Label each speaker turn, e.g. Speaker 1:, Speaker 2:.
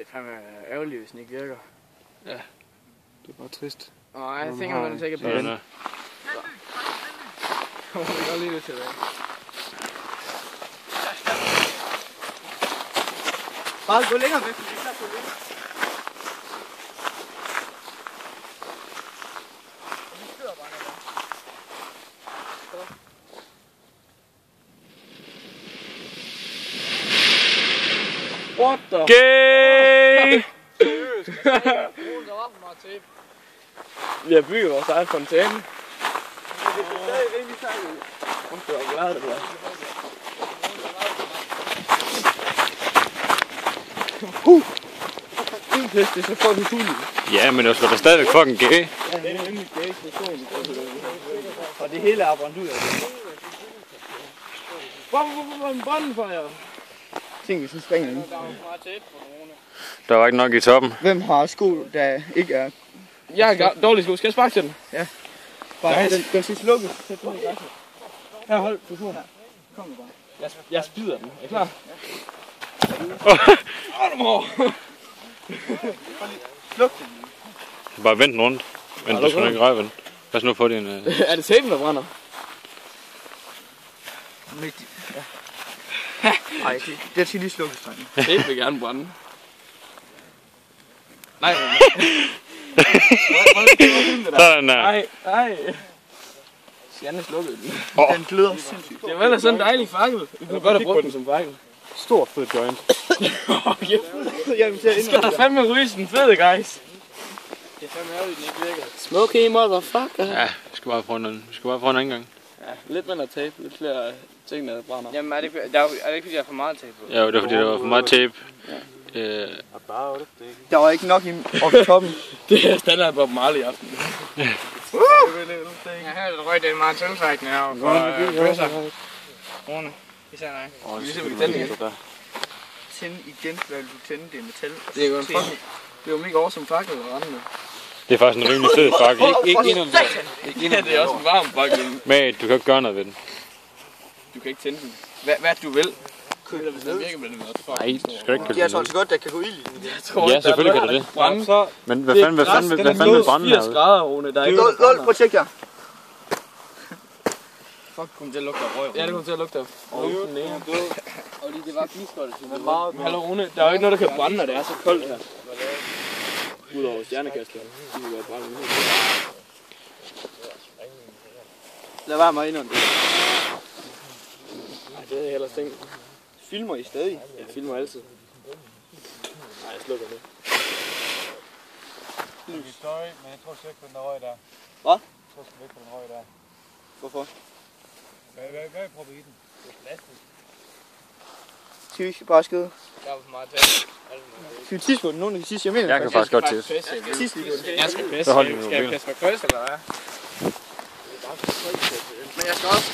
Speaker 1: Det er fandme ærgerligt, hvis den ikke virker.
Speaker 2: Ja, det er bare trist.
Speaker 1: Nej, jeg tænker, man sikkert på den. Kommer vi godt lige til det. Bare gå længere væk, fordi det er på længere. Vi kører bare ned. What the?
Speaker 2: Gay!
Speaker 1: Seriøst, der var for meget tape. Vi har bygget vores egen fontæne. Men det er stadig rimelig sejligt. Om du er glad, det der. En pest, det er så fucking fuld.
Speaker 2: Ja, men det var da stadigvæk fucking gay.
Speaker 1: Ja, det er nemlig gay eksplosion. Og det hele er brændt ud af det. Hvor en brandfejr? Tænk, hvis den springer ind.
Speaker 2: Der var ikke nok i toppen.
Speaker 1: Hvem har sko, der ikke er... Jeg har dårlige sko. Skal jeg sparke til den? Ja. Bare den skal slukkes. Sæt den i græsset. Her, hold på turen. Kom nu bare. Jeg spider den. Er I klar? Sluk den.
Speaker 2: Bare vent den rundt. Vent, du skal ikke røre den. Pas nu på din...
Speaker 1: Er det tapen, der brænder? Ja. Ej, det skal lige slukkes, drenge. Tape vil gerne brænde. Nej.
Speaker 2: Sådan der.
Speaker 1: Nej. Skal jeg slukke den?
Speaker 2: Den
Speaker 1: gløder sindssygt. Det var da sådan en dejlig fakkel. Vi kunne godt have brugt den som fakkel.
Speaker 2: Stor fed joint.
Speaker 1: Skal der fandme ryge sådan fed, guys? Det er fandme ærgerligt, den ikke virker. Smoky motherfucker.
Speaker 2: Ja, vi skal bare prøve en anden gang.
Speaker 1: Ja, lidt mindre tape, lidt flere ting, der brænder. Jamen, er det ikke fordi, der er for meget tape på?
Speaker 2: Ja, det er fordi, der var for meget tape.
Speaker 1: Der var ikke nok oppe i toppen. Det er standard Bob Marley i aften. Jeg hørte, at røg det er meget tømfejten her for bøsser. Rune, især nej. Ligesom vi tænder igen. Tænd igen, hvad vil du tænde? Det er metal. Det er jo en fucking... Det er jo mega awesome fakkel at rende med.
Speaker 2: Det er faktisk en rimelig fed fakkel.
Speaker 1: Ikke endnu. Ja, det er også en varm fakkel.
Speaker 2: Men du kan ikke gøre noget ved den.
Speaker 1: Du kan ikke tænde den. Hvad du vil. Eller hvis den virker med den også.
Speaker 2: Nej, du skal ikke.
Speaker 1: Jeg tror altså godt, der kan gå ild i den.
Speaker 2: Ja, selvfølgelig kan det det. Men hvad fanden vil brænde her?
Speaker 1: 80 grader, Rune. Der er ikke noget. Prøv at tjekke her. Fuck, det kommer til at lugte af røg. Ja, det kommer til at lugte af røg. Og lige det var biskoldt. Hallo Rune, der er jo ikke noget, der kan brænde, når det er så koldt her. Udover stjernekastlerne. De vil være brænde. Lad være mig indånd det. Nej, det havde jeg ellers tænkt. Filmer I stadig? Jeg filmer altid. Nej, jeg slukker det.
Speaker 3: Det er støj, men jeg tror slet ikke på den røg der.
Speaker 1: Hvad?
Speaker 3: Jeg tror slet ikke på den røg der.
Speaker 1: Hvorfor?
Speaker 3: Hvad prøver I den? Det er plastik.
Speaker 1: Tysk, bare skide.
Speaker 3: Der var for meget tæt.
Speaker 1: Skal vi tisse på den? Nogen kan tisse? Jeg mener,
Speaker 2: jeg kan faktisk godt tisse.
Speaker 1: Tisse lige på den.
Speaker 3: Jeg skal pisse.
Speaker 1: Skal jeg pisse for kryds, eller hvad? Men jeg skal også...